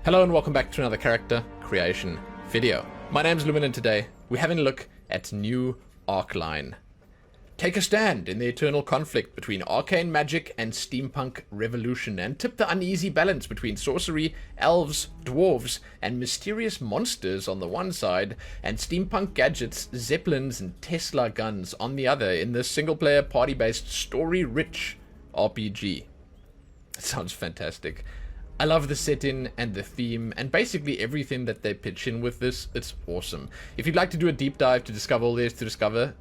Hello and welcome back to another character creation video. My name's Lumin and today we're having a look at new Arcane. Take a stand in the eternal conflict between arcane magic and steampunk revolution and tip the uneasy balance between sorcery, elves, dwarves, and mysterious monsters on the one side and steampunk gadgets, zeppelins, and Tesla guns on the other in this single-player party-based story-rich RPG. It sounds fantastic. I love the setting and the theme and basically everything that they pitch in with this. It's awesome. If you'd like to do a deep dive to discover all there is to discover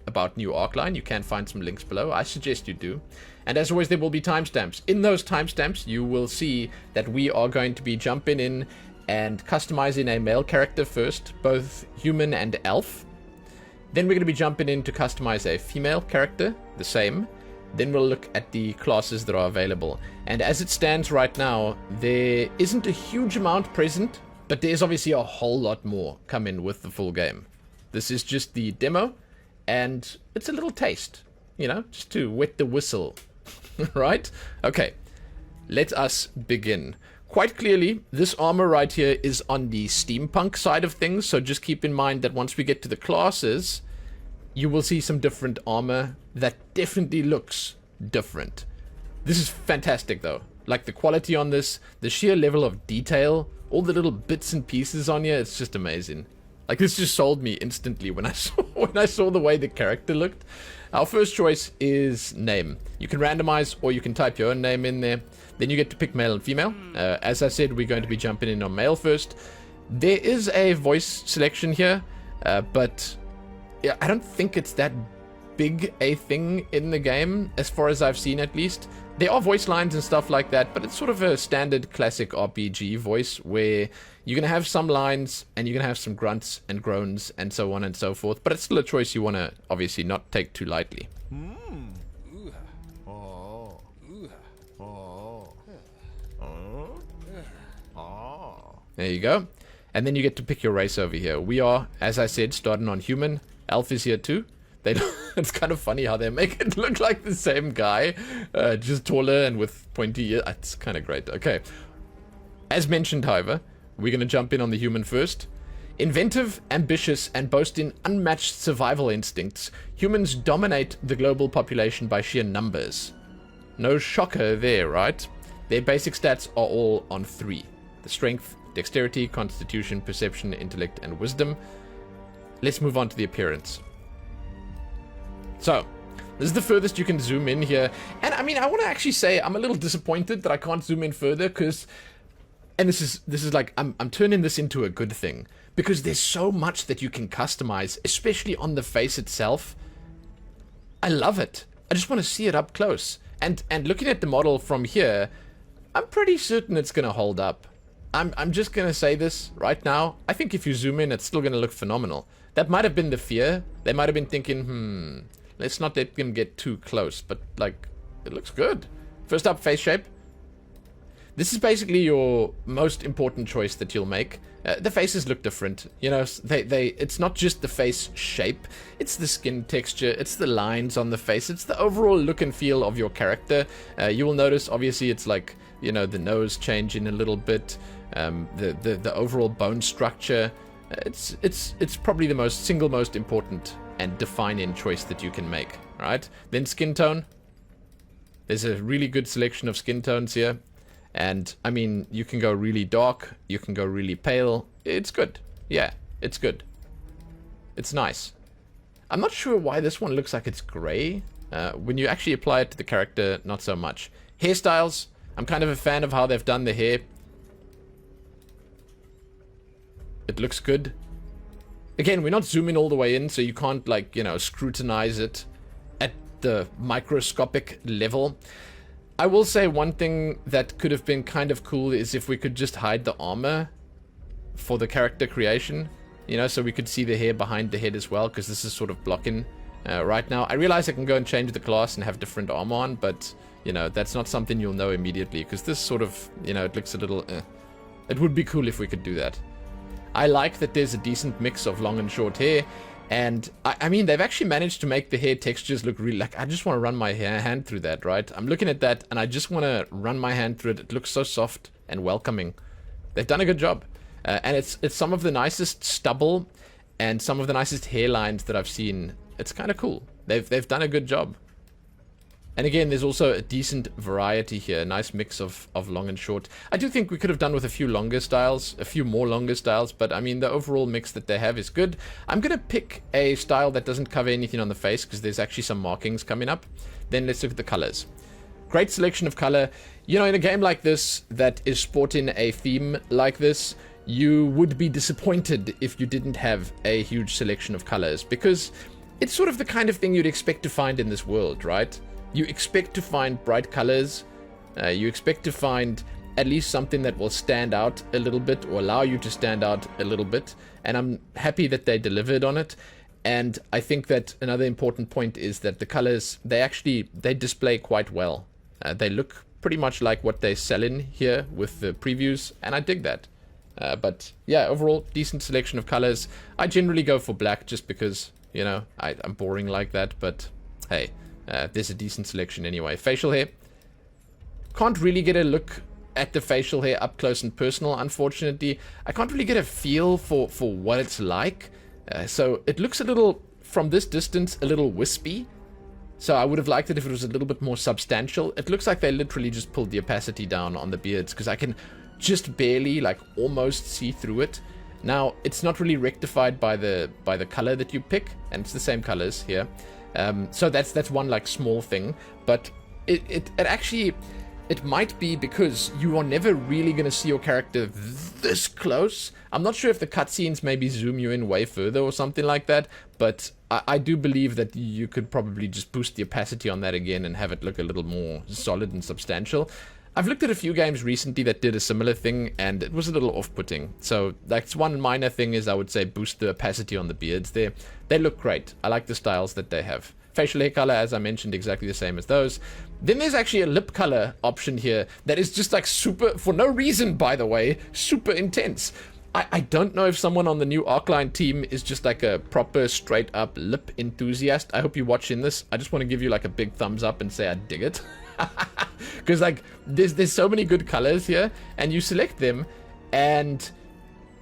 about new Arcane, you can find some links below. I suggest you do. And as always, there will be timestamps. In those timestamps, you will see that we are going to be jumping in and customizing a male character first, both human and elf. Then we're going to be jumping in to customize a female character, the same. Then we'll look at the classes that are available. And as it stands right now, there isn't a huge amount present, but there's obviously a whole lot more coming with the full game. This is just the demo, and it's a little taste, you know, just to wet the whistle, right? Okay, let us begin. Quite clearly, this armor right here is on the steampunk side of things, so just keep in mind that once we get to the classes, you will see some different armor that definitely looks different. This is fantastic though. Like the quality on this, the sheer level of detail, all the little bits and pieces on here, it's just amazing. Like this just sold me instantly when I saw the way the character looked. Our first choice is name. You can randomize or you can type your own name in there. Then you get to pick male and female. As I said, we're going to be jumping in on male first. There is a voice selection here, but yeah, I don't think it's that big a thing in the game, as far as I've seen at least. There are voice lines and stuff like that, but it's sort of a standard classic RPG voice where you're going to have some lines and you're going to have some grunts and groans and so on and so forth, but it's still a choice you want to obviously not take too lightly. There you go. And then you get to pick your race over here. We are, as I said, starting on human. Elf is here too. It's kind of funny how they make it look like the same guy, just taller and with pointy ears. It's kind of great. Okay. As mentioned, however, we're going to jump in on the human first. Inventive, ambitious, and boasting unmatched survival instincts, humans dominate the global population by sheer numbers. No shocker there, right? Their basic stats are all on 3. The strength, dexterity, constitution, perception, intellect, and wisdom. Let's move on to the appearance. So, this is the furthest you can zoom in here. And I mean, I want to actually say I'm a little disappointed that I can't zoom in further because, and this is like, I'm turning this into a good thing because there's so much that you can customize, especially on the face itself. I love it. I just want to see it up close. And looking at the model from here, I'm pretty certain it's going to hold up. I'm just going to say this right now. I think if you zoom in, it's still going to look phenomenal. That might have been the fear. They might have been thinking, let's not let them get too close. But, like, it looks good. First up, face shape. This is basically your most important choice that you'll make. The faces look different. You know, it's not just the face shape. It's the skin texture. It's the lines on the face. It's the overall look and feel of your character. You will notice, obviously, it's like, you know, the nose changing a little bit. The overall bone structure. It's probably the single most important and defining choice that you can make. Right? Then skin tone. There's a really good selection of skin tones here. And, I mean, you can go really dark, you can go really pale. It's good. Yeah, it's good. It's nice. I'm not sure why this one looks like it's gray. When you actually apply it to the character, not so much. Hairstyles. I'm kind of a fan of how they've done the hair. It looks good. Again, we're not zooming all the way in, so you can't, like, you know, scrutinize it at the microscopic level. I will say one thing that could have been kind of cool is if we could just hide the armor for the character creation, you know, so we could see the hair behind the head as well, because this is sort of blocking right now. I realize I can go and change the class and have different armor on, but, you know, that's not something you'll know immediately, because this sort of, you know, it looks a little, It would be cool if we could do that. I like that there's a decent mix of long and short hair. And I mean, they've actually managed to make the hair textures look really, like, I just want to run my hand through that, right? I'm looking at that and I just want to run my hand through it. It looks so soft and welcoming. They've done a good job. And it's some of the nicest stubble and some of the nicest hairlines that I've seen. It's kind of cool. They've done a good job. And again, there's also a decent variety here, a nice mix of long and short. I do think we could have done with a few longer styles, a few more longer styles, but I mean, the overall mix that they have is good. I'm going to pick a style that doesn't cover anything on the face, because there's actually some markings coming up. Then let's look at the colors. Great selection of color. You know, in a game like this that is sporting a theme like this, you would be disappointed if you didn't have a huge selection of colors, because it's sort of the kind of thing you'd expect to find in this world, right? You expect to find bright colors. You expect to find at least something that will stand out a little bit, or allow you to stand out a little bit. And I'm happy that they delivered on it. And I think that another important point is that the colors, they display quite well. They look pretty much like what they sell in here with the previews, and I dig that. But yeah, overall, decent selection of colors. I generally go for black just because, you know, I'm boring like that, but hey. There's a decent selection anyway. Facial hair. Can't really get a look at the facial hair up close and personal, unfortunately. I can't really get a feel for what it's like. So it looks a little, from this distance, a little wispy. So I would have liked it if it was a little bit more substantial. It looks like they literally just pulled the opacity down on the beards, because I can just barely, like, almost see through it. Now, it's not really rectified by the color that you pick, and it's the same colors here. So that's one like small thing, but it actually, it might be because you are never really going to see your character this close. I'm not sure if the cutscenes maybe zoom you in way further or something like that, but I do believe that you could probably just boost the opacity on that again and have it look a little more solid and substantial. I've looked at a few games recently that did a similar thing, and it was a little off-putting. So that's one minor thing, is I would say boost the opacity on the beards there. They look great. I like the styles that they have. Facial hair color, as I mentioned, exactly the same as those. Then there's actually a lip color option here that is just like super, for no reason, by the way, super intense. I don't know if someone on the new Arcane team is just like a proper straight up lip enthusiast. I hope you're watching this. I just want to give you like a big thumbs up and say I dig it. Because like there's so many good colors here, and you select them, and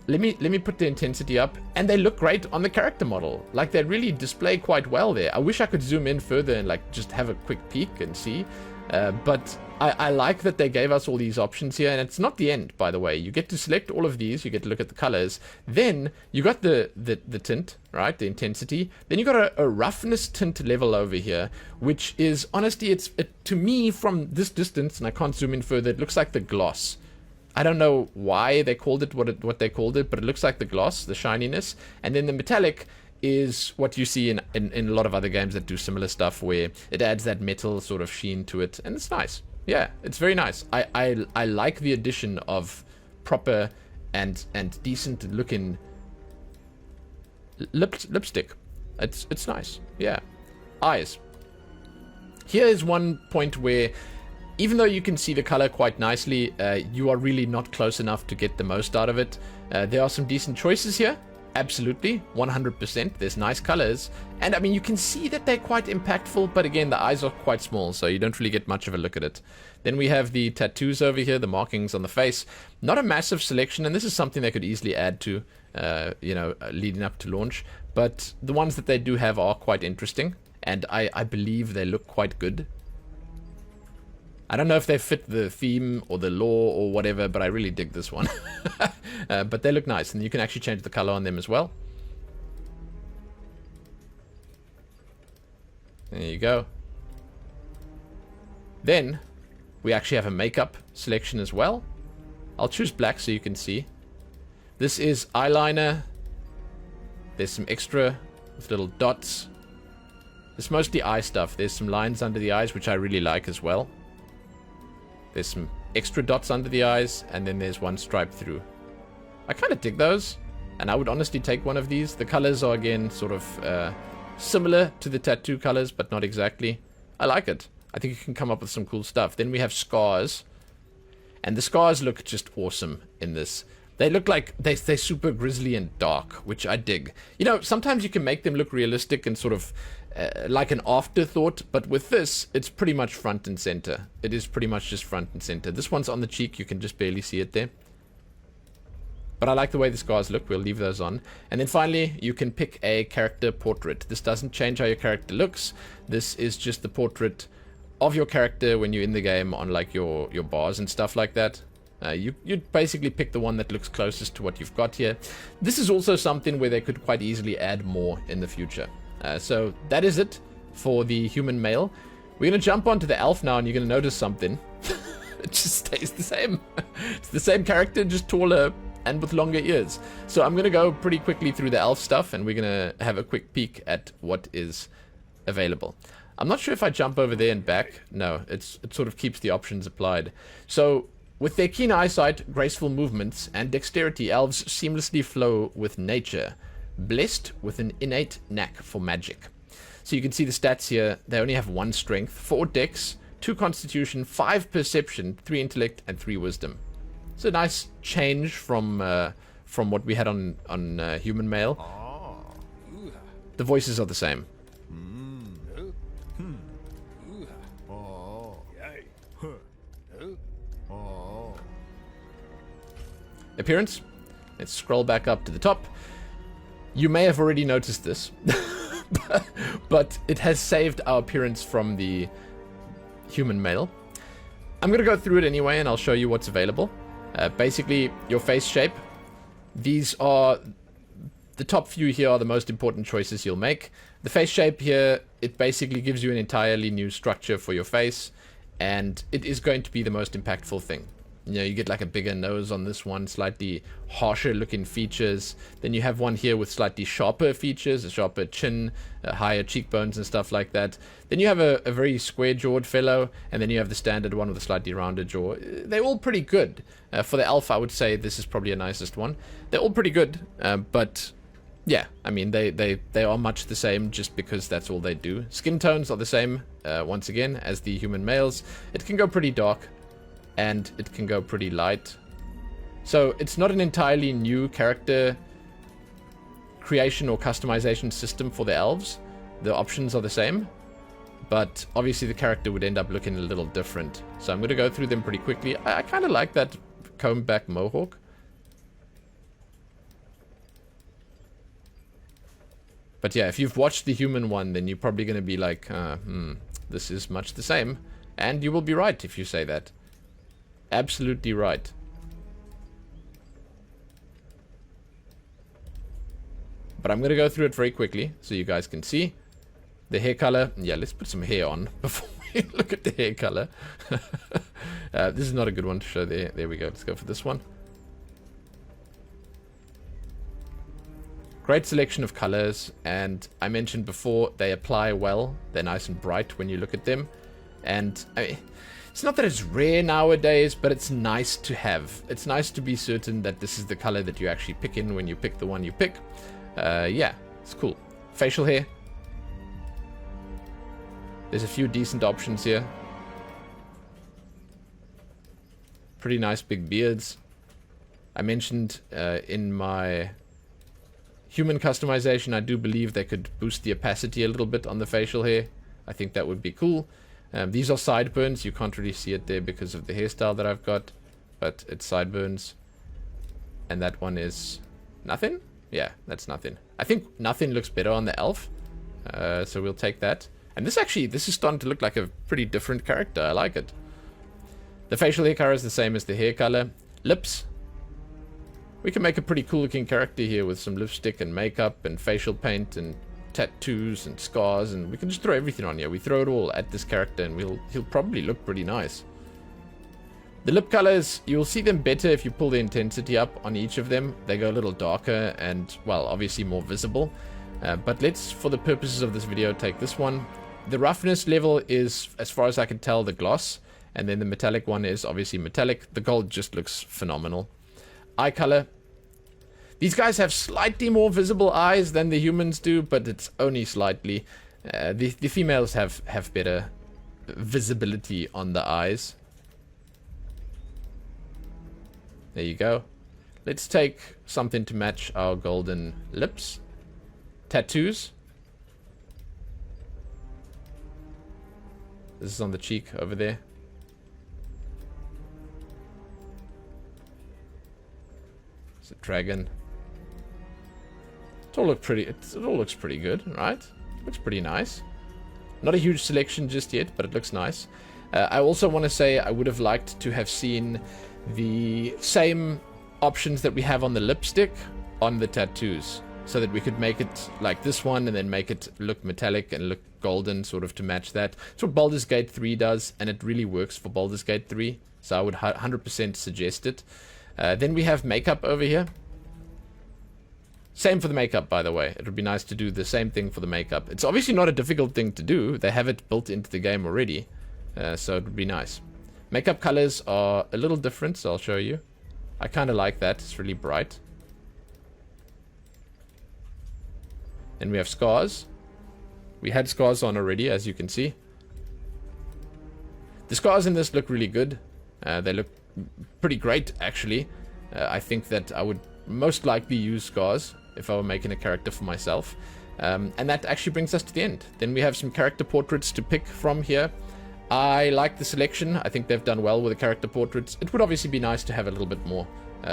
let me put the intensity up, and they look great on the character model. Like, they really display quite well there. I wish I could zoom in further and like just have a quick peek and see, but I like that they gave us all these options here. And it's not the end, by the way. You get to select all of these, you get to look at the colors, then you got the tint, right, the intensity, then you got a roughness tint level over here, which is, honestly, to me, from this distance, and I can't zoom in further, it looks like the gloss. I don't know why they called it what they called it, but it looks like the gloss, the shininess. And then the metallic is what you see in a lot of other games that do similar stuff, where it adds that metal sort of sheen to it, and it's nice. Yeah, it's very nice. I like the addition of proper and decent looking lipstick. It's nice. Yeah. Eyes. Here is one point where, even though you can see the color quite nicely, you are really not close enough to get the most out of it. There are some decent choices here. Absolutely, 100%. There's nice colors. And I mean, you can see that they're quite impactful, but again, the eyes are quite small, so you don't really get much of a look at it. Then we have the tattoos over here, the markings on the face. Not a massive selection, and this is something they could easily add to, leading up to launch. But the ones that they do have are quite interesting, and I believe they look quite good. I don't know if they fit the theme or the lore or whatever, but I really dig this one. But they look nice, and you can actually change the color on them as well. There you go. Then we actually have a makeup selection as well. I'll choose black so you can see. This is eyeliner. There's some extra with little dots. It's mostly eye stuff. There's some lines under the eyes, which I really like as well. There's some extra dots under the eyes, and then there's one stripe through. I kind of dig those, and I would honestly take one of these. The colors are, again, sort of similar to the tattoo colors, but not exactly. I like it. I think you can come up with some cool stuff. Then we have scars, and the scars look just awesome in this. They look like they're super grisly and dark, which I dig. You know, sometimes you can make them look realistic and sort of like an afterthought, but with this, it's pretty much front and center. It is pretty much just front and center. This one's on the cheek. You can just barely see it there. But I like the way the scars look. We'll leave those on. And then finally, you can pick a character portrait. This doesn't change how your character looks. This is just the portrait of your character when you're in the game on like your bars and stuff like that. You basically pick the one that looks closest to what you've got here. This is also something where they could quite easily add more in the future. So that is it for the human male. We're going to jump onto the elf now, and you're going to notice something. It just stays the same. It's the same character, just taller and with longer ears. So I'm going to go pretty quickly through the elf stuff, and we're going to have a quick peek at what is available. I'm not sure if I jump over there and back. No, it sort of keeps the options applied. So with their keen eyesight, graceful movements, and dexterity, elves seamlessly flow with nature, blessed with an innate knack for magic. So you can see the stats here. They only have 1 strength, 4 dex, 2 constitution, 5 perception, 3 intellect, and 3 wisdom. It's a nice change from what we had on human male. The voices are the same. Appearance. Let's scroll back up to the top. You may have already noticed this, but it has saved our appearance from the human male. I'm going to go through it anyway, and I'll show you what's available. Basically, your face shape. These are the top few here are the most important choices you'll make. The face shape here, it basically gives you an entirely new structure for your face, and it is going to be the most impactful thing. You know, you get like a bigger nose on this one, slightly harsher looking features. Then you have one here with slightly sharper features, a sharper chin, higher cheekbones and stuff like that. Then you have a very square-jawed fellow, and then you have the standard one with a slightly rounded jaw. They're all pretty good. For the elf, I would say this is probably the nicest one. They're all pretty good, but yeah, I mean, they are much the same just because that's all they do. Skin tones are the same, once again, as the human males. It can go pretty dark, and it can go pretty light. So it's not an entirely new character creation or customization system for the elves. The options are the same, but obviously the character would end up looking a little different. So I'm going to go through them pretty quickly. I kind of like that combed back mohawk. But yeah, if you've watched the human one, then you're probably going to be like, this is much the same. And you will be right if you say that. Absolutely right. But I'm going to go through it very quickly so you guys can see. The hair color. Yeah, let's put some hair on before we look at the hair color. This is not a good one to show there. There we go. Let's go for this one. Great selection of colors, and I mentioned before, they apply well. They're nice and bright when you look at them. And I mean, it's not that it's rare nowadays, but it's nice to have. It's nice to be certain that this is the color that you actually pick in when you pick the one you pick. Yeah, it's cool. Facial hair. There's a few decent options here. Pretty nice big beards. I mentioned in my human customization, I do believe they could boost the opacity a little bit on the facial hair. I think that would be cool. These are sideburns. You can't really see it there because of the hairstyle that I've got, but it's sideburns. And that one is nothing? Yeah, that's nothing. I think nothing looks better on the elf, so we'll take that. And this is starting to look like a pretty different character. I like it. The facial hair color is the same as the hair color. Lips. We can make a pretty cool looking character here with some lipstick and makeup and facial paint and tattoos and scars, and we can just throw everything on here. We throw it all at this character and he'll probably look pretty nice. The lip colors, you'll see them better if you pull the intensity up on each of them. They go a little darker and, well, obviously more visible. But let's, for the purposes of this video, take this one. The roughness level is, as far as I can tell, the gloss, and then the metallic one is obviously metallic. The gold just looks phenomenal. Eye color. These guys have slightly more visible eyes than the humans do, but it's only slightly. The females have better visibility on the eyes. There you go. Let's take something to match our golden lips. Tattoos. This is on the cheek over there. It's a dragon. It all looks pretty good, right? Looks pretty nice. Not a huge selection just yet, but it looks nice. I also want to say I would have liked to have seen the same options that we have on the lipstick on the tattoos, so that we could make it like this one and then make it look metallic and look golden, sort of to match that. It's what Baldur's Gate 3 does, and it really works for Baldur's Gate 3, so I would 100% suggest it. Then we have makeup over here. Same for the makeup, by the way. It would be nice to do the same thing for the makeup. It's obviously not a difficult thing to do. They have it built into the game already, so it would be nice. Makeup colors are a little different, so I'll show you. I kind of like that. It's really bright. Then we have scars. We had scars on already, as you can see. The scars in this look really good. They look pretty great, actually. I think that I would most likely use scars if I were making a character for myself. And that actually brings us to the end. Then we have some character portraits to pick from here. I like the selection. I think they've done well with the character portraits. It would obviously be nice to have a little bit more,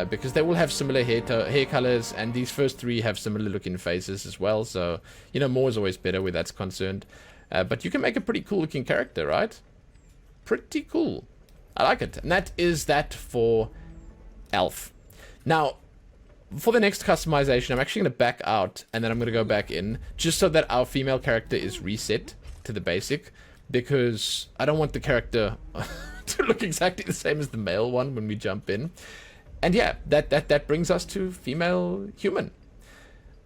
because they will have similar hair colors, and these first three have similar looking faces as well. So, you know, more is always better where that's concerned. But you can make a pretty cool looking character, right? Pretty cool. I like it. And that is that for elf. Now, for the next customization, I'm actually going to back out, and then I'm going to go back in, just so that our female character is reset to the basic, because I don't want the character to look exactly the same as the male one when we jump in. And yeah, that brings us to female human.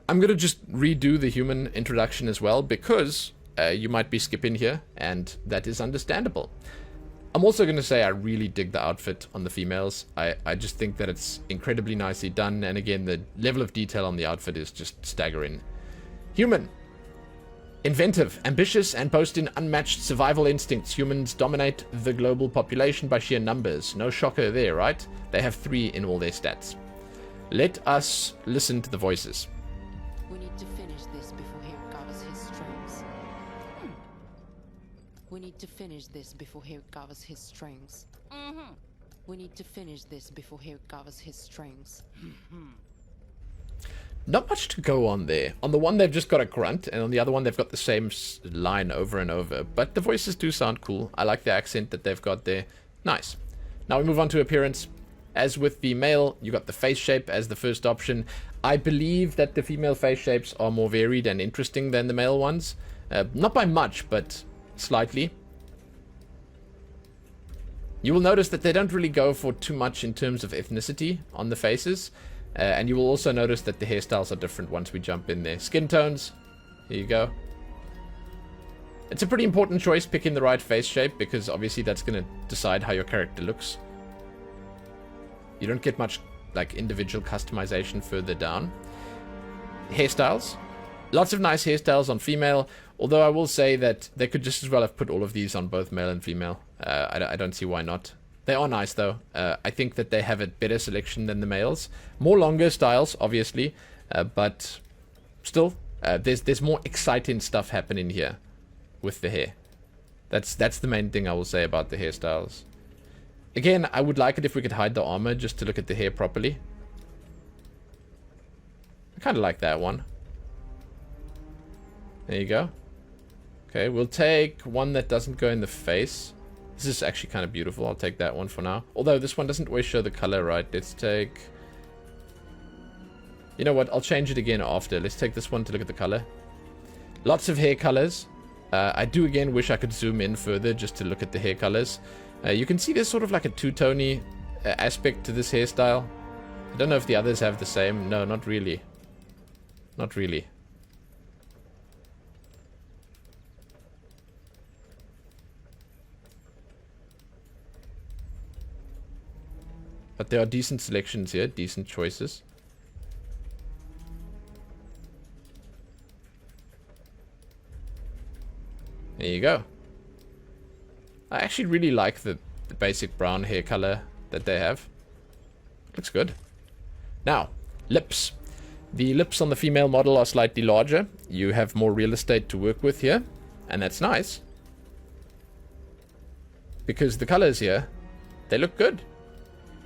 I'm going to just redo the human introduction as well, because you might be skipping here, and that is understandable. I'm also going to say I really dig the outfit on the females. I just think that it's incredibly nicely done, and again, the level of detail on the outfit is just staggering. Human. Inventive, ambitious, and boasting unmatched survival instincts, humans dominate the global population by sheer numbers. No shocker there, right? They have 3 in all their stats. Let us listen to the voices. We need to finish this before he recovers his strength. We need to finish this before he recovers his strength. We need to finish this before he recovers his strength. Not much to go on there. On the one, they've just got a grunt, and on the other one, they've got the same line over and over. But the voices do sound cool. I like the accent that they've got there. Nice. Now we move on to appearance. As with the male, you got the face shape as the first option. I believe that the female face shapes are more varied and interesting than the male ones. Not by much, but slightly. You will notice that they don't really go for too much in terms of ethnicity on the faces. And you will also notice that the hairstyles are different once we jump in there. Skin tones. Here you go. It's a pretty important choice, picking the right face shape, because obviously that's going to decide how your character looks. You don't get much like individual customization further down. Hairstyles. Lots of nice hairstyles on female, although I will say that they could just as well have put all of these on both male and female. I don't see why not. They are nice, though. I think that they have a better selection than the males. More longer styles, obviously, but still, there's more exciting stuff happening here with the hair. That's the main thing I will say about the hairstyles. Again, I would like it if we could hide the armor just to look at the hair properly. I kind of like that one. There you go. Okay, we'll take one that doesn't go in the face. This is actually kind of beautiful. I'll take that one for now. Although this one doesn't always show the color right. Let's take... You know what? I'll change it again after. Let's take this one to look at the color. Lots of hair colors. I do again wish I could zoom in further just to look at the hair colors. You can see there's sort of like a two-tony aspect to this hairstyle. I don't know if the others have the same. No, not really. Not really. But there are decent selections here, decent choices. There you go. I actually really like the basic brown hair color that they have. Looks good. Now, lips. The lips on the female model are slightly larger. You have more real estate to work with here, and that's nice. Because the colors here, they look good.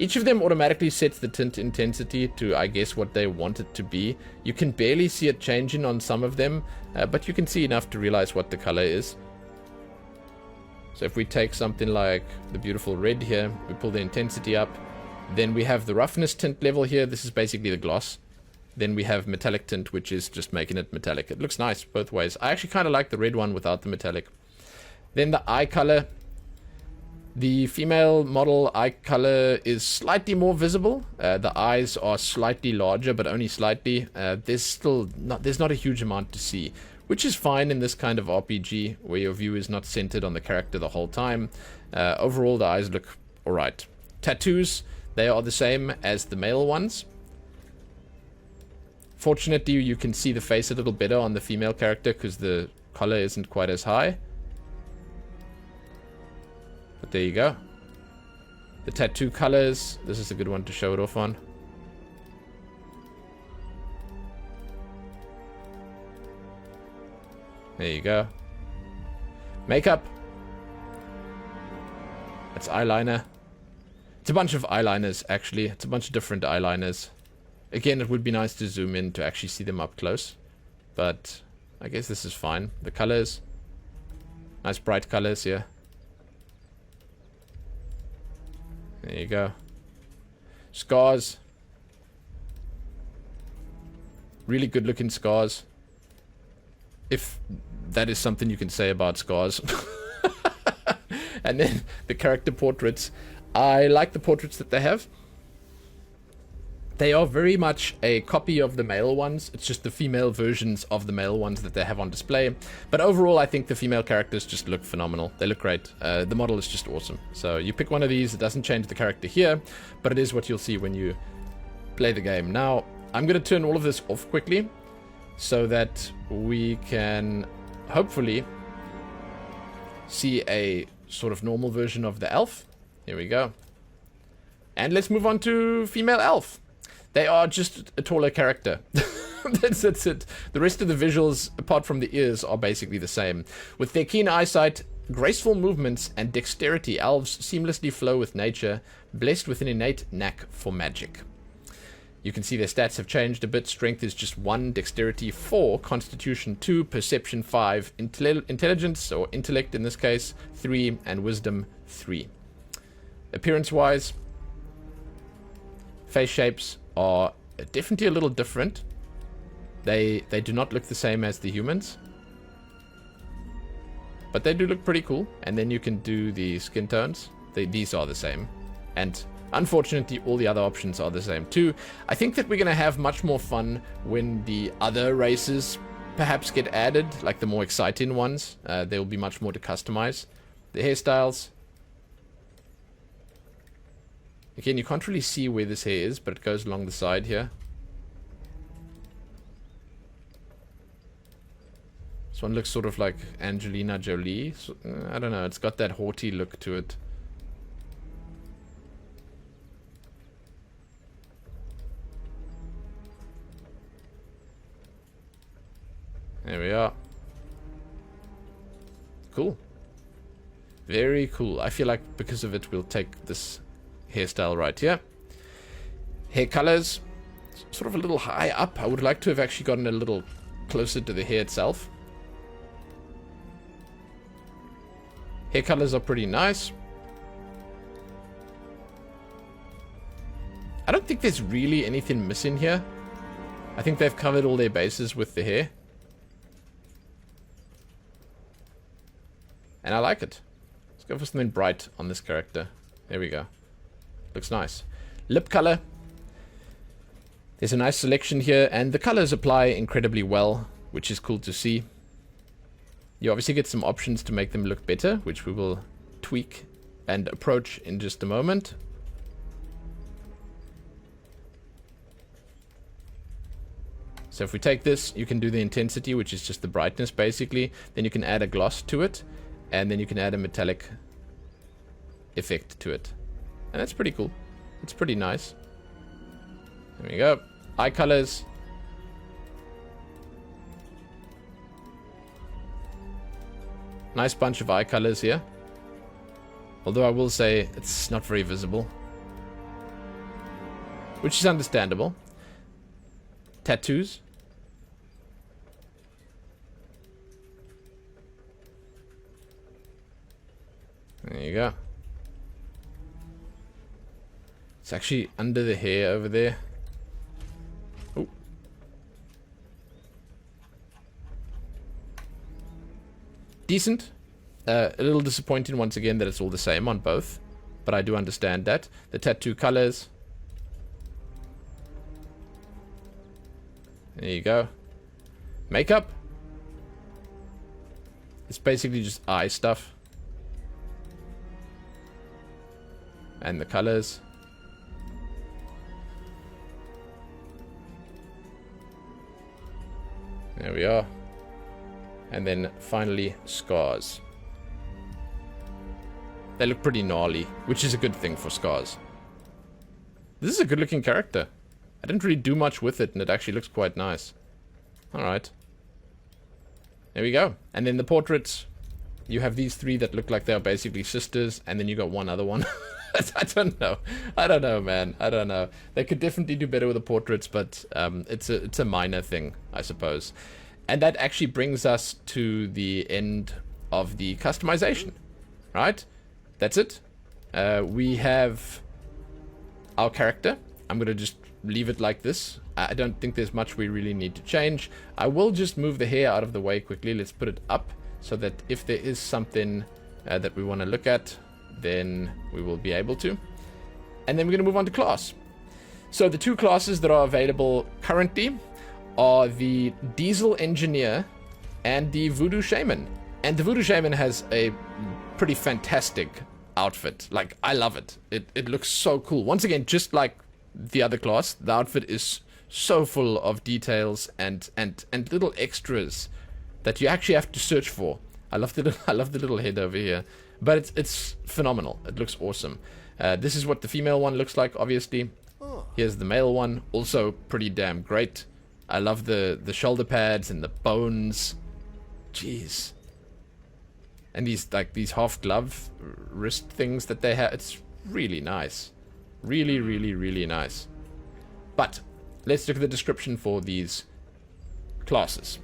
Each of them automatically sets the tint intensity to, I guess, what they want it to be. You can barely see it changing on some of them, but you can see enough to realize what the color is. So if we take something like the beautiful red here, we pull the intensity up, then we have the roughness tint level here. This is basically the gloss. Then we have metallic tint, which is just making it metallic. It looks nice both ways. I actually kind of like the red one without the metallic. Then the eye color. The female model eye color is slightly more visible. The eyes are slightly larger, but only slightly. There's not a huge amount to see, which is fine in this kind of RPG where your view is not centered on the character the whole time. Overall, the eyes look alright. Tattoos, they are the same as the male ones. Fortunately, you can see the face a little better on the female character because the color isn't quite as high. But there you go. The tattoo colors. This is a good one to show it off on. There you go. Makeup. That's eyeliner. It's a bunch of eyeliners, actually. It's a bunch of different eyeliners. Again, it would be nice to zoom in to actually see them up close. But I guess this is fine. The colors. Nice bright colors here. There you go. Scars. Really good looking scars. If that is something you can say about scars. And then the character portraits. I like the portraits that they have. They are very much a copy of the male ones. It's just the female versions of the male ones that they have on display. But overall, I think the female characters just look phenomenal. They look great. The model is just awesome. So you pick one of these. It doesn't change the character here, but it is what you'll see when you play the game. Now, I'm going to turn all of this off quickly so that we can hopefully see a sort of normal version of the elf. Here we go. And let's move on to female elf. They are just a taller character. That's it. The rest of the visuals, apart from the ears, are basically the same. With their keen eyesight, graceful movements, and dexterity, elves seamlessly flow with nature, blessed with an innate knack for magic. You can see their stats have changed a bit. Strength is just 1, dexterity 4, constitution 2, perception 5, intelligence, or intellect in this case, 3, and wisdom 3. Appearance-wise, face shapes are definitely a little different. They do not look the same as the humans, but they do look pretty cool. And then you can do the skin tones. These are the same, and unfortunately all the other options are the same too. I think that we're going to have much more fun when the other races perhaps get added, like the more exciting ones. There will be much more to customize. The hairstyles. Again, you can't really see where this hair is, but it goes along the side here. This one looks sort of like Angelina Jolie. So, I don't know, it's got that haughty look to it. There we are. Cool. Very cool. I feel like because of it, we'll take this hairstyle right here. Hair colors, sort of a little high up. I would like to have actually gotten a little closer to the hair itself. Hair colors are pretty nice. I don't think there's really anything missing here. I think they've covered all their bases with the hair. And I like it. Let's go for something bright on this character. There we go. Looks nice. Lip color. There's a nice selection here, and the colors apply incredibly well, which is cool to see. You obviously get some options to make them look better, which we will tweak and approach in just a moment. So if we take this, you can do the intensity, which is just the brightness basically. Then you can add a gloss to it, and then you can add a metallic effect to it. And that's pretty cool. It's pretty nice. There we go. Eye colors. Nice bunch of eye colors here. Although I will say it's not very visible. which is understandable. Tattoos. There you go. It's actually under the hair over there. Oh. Decent. A little disappointing once again that it's all the same on both. But I do understand that. The tattoo colors. There you go. Makeup. It's basically just eye stuff. And the colors. There we are. And then finally, scars. They look pretty gnarly, which is a good thing for scars. This is a good looking character. I didn't really do much with it, and it actually looks quite nice. Alright. There we go. And then the portraits. You have these three that look like they're basically sisters, and then you got one other one. I don't know. I don't know, man. I don't know. They could definitely do better with the portraits, but it's a minor thing, I suppose. And that actually brings us to the end of the customization, right? That's it. We have our character. I'm going to just leave it like this. I don't think there's much we really need to change. I will just move the hair out of the way quickly. Let's put it up so that if there is something that we want to look at, then we will be able to. And then we're going to move on to class. So the two classes that are available currently are the Diesel Engineer and the Voodoo Shaman. And the Voodoo Shaman has a pretty fantastic outfit. Like, I love it. It looks so cool. Once again, just like the other class, the outfit is so full of details and little extras that you actually have to search for. I love the little head over here. But it's phenomenal. It looks awesome. This is what the female one looks like, obviously. Here's the male one. Also pretty damn great. I love the shoulder pads and the bones. Jeez. And these half glove wrist things that they have. It's really nice. Really, really, really nice. But let's look at the description for these classes.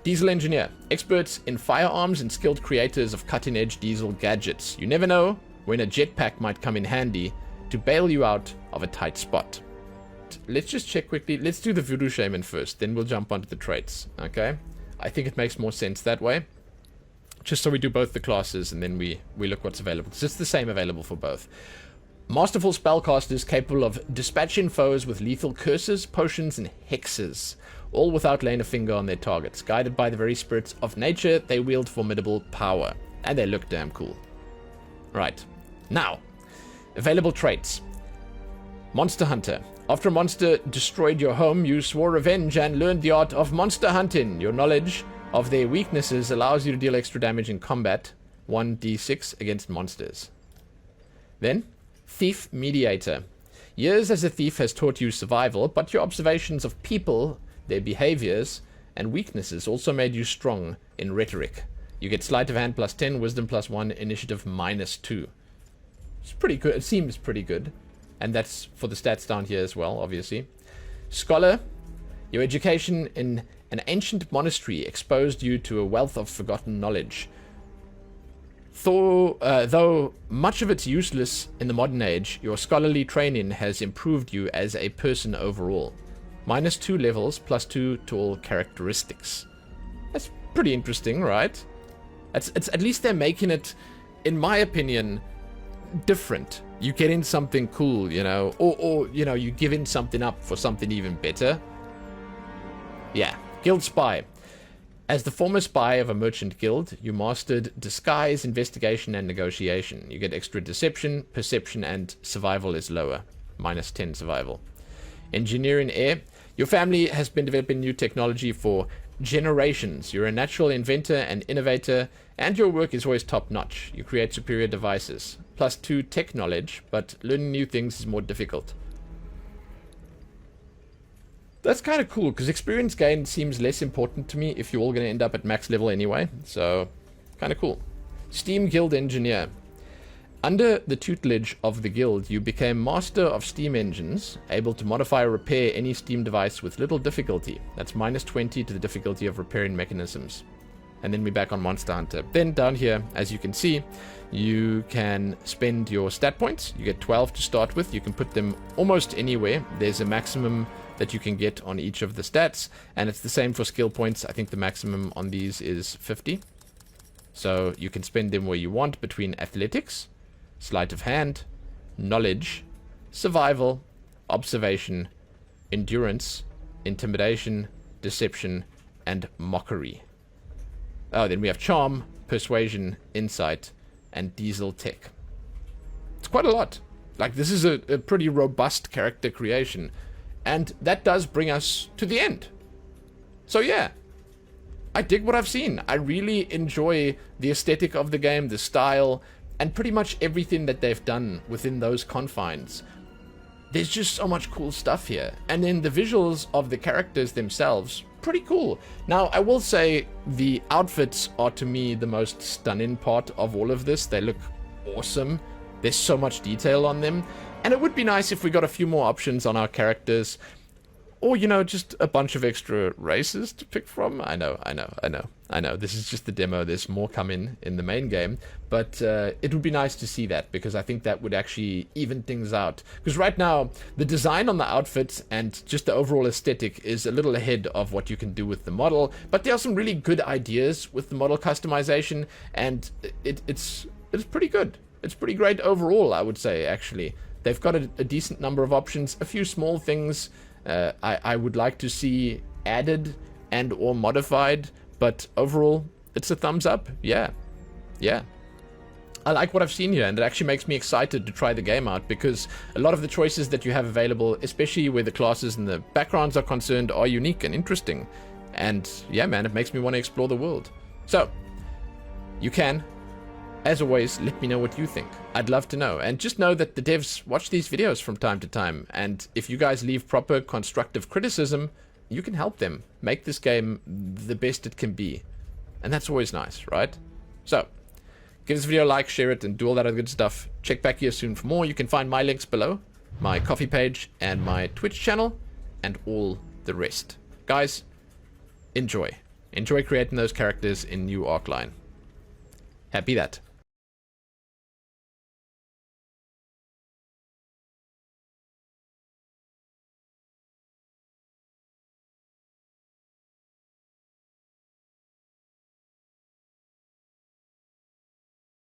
Diesel Engineer. Experts in firearms and skilled creators of cutting-edge diesel gadgets. You never know when a jetpack might come in handy to bail you out of a tight spot. Let's just check quickly. Let's do the Voodoo Shaman first, then we'll jump onto the traits, okay? I think it makes more sense that way. Just so we do both the classes and then we look what's available. Because it's the same available for both. Masterful spellcasters capable of dispatching foes with lethal curses, potions, and hexes. All without laying a finger on their targets. Guided by the very spirits of nature, they wield formidable power. And they look damn cool. Right. Now, available traits. Monster Hunter. After a monster destroyed your home, you swore revenge and learned the art of monster hunting. Your knowledge of their weaknesses allows you to deal extra damage in combat. 1d6 against monsters. Then, Thief Mediator. Years as a thief has taught you survival, but your observations of people, their behaviors, and weaknesses also made you strong in rhetoric. You get sleight of hand plus 10, wisdom plus 1, initiative minus 2. It's pretty good. It seems pretty good. And that's for the stats down here as well, obviously. Scholar. Your education in an ancient monastery exposed you to a wealth of forgotten knowledge. Though much of it's useless in the modern age, your scholarly training has improved you as a person overall. Minus 2 levels, plus 2 to all characteristics. That's pretty interesting, right? It's at least they're making it, in my opinion, different. You get in something cool, you know, or you know, you give in something up for something even better. Yeah, Guild Spy. As the former spy of a merchant guild, you mastered disguise, investigation, and negotiation. You get extra deception, perception, and survival is lower. Minus 10 survival. Engineering Air. Your family has been developing new technology for generations. You're a natural inventor and innovator, and your work is always top-notch. You create superior devices. Plus 2 tech knowledge, but learning new things is more difficult. That's kind of cool, because experience gain seems less important to me if you're all going to end up at max level anyway. So, kind of cool. Steam Guild Engineer. Under the tutelage of the guild, you became master of steam engines, able to modify or repair any steam device with little difficulty. That's -20 to the difficulty of repairing mechanisms. And then we're back on Monster Hunter. Then down here, as you can see, you can spend your stat points. You get 12 to start with. You can put them almost anywhere. There's a maximum that you can get on each of the stats, and it's the same for skill points. I think the maximum on these is 50. So you can spend them where you want between athletics, sleight of hand, knowledge, survival, observation, endurance, intimidation, deception, and mockery. Oh, then we have charm, persuasion, insight, and diesel tech. It's quite a lot. Like, this is a pretty robust character creation. And that does bring us to the end. So yeah, I dig what I've seen. I really enjoy the aesthetic of the game, the style, and pretty much everything that they've done within those confines. There's just so much cool stuff here. And then the visuals of the characters themselves, pretty cool. Now, I will say the outfits are, to me, the most stunning part of all of this. They look awesome. There's so much detail on them. And it would be nice if we got a few more options on our characters. Or, you know, just a bunch of extra races to pick from. I know. This is just the demo. There's more coming in the main game. But it would be nice to see that, because I think that would actually even things out. Because right now, the design on the outfits and just the overall aesthetic is a little ahead of what you can do with the model. But there are some really good ideas with the model customization. And it's pretty good. It's pretty great overall, I would say, actually. They've got a decent number of options. A few small things I would like to see added and or modified, but overall, it's a thumbs up. Yeah. I like what I've seen here, and it actually makes me excited to try the game out, because a lot of the choices that you have available, especially where the classes and the backgrounds are concerned, are unique and interesting. And yeah, man, it makes me want to explore the world. So, you can, as always, let me know what you think. I'd love to know. And just know that the devs watch these videos from time to time. And if you guys leave proper constructive criticism, you can help them make this game the best it can be. And that's always nice, right? So, give this video a like, share it, and do all that other good stuff. Check back here soon for more. You can find my links below, my coffee page, and my Twitch channel, and all the rest. Guys, enjoy. Enjoy creating those characters in new Arcane. Happy that.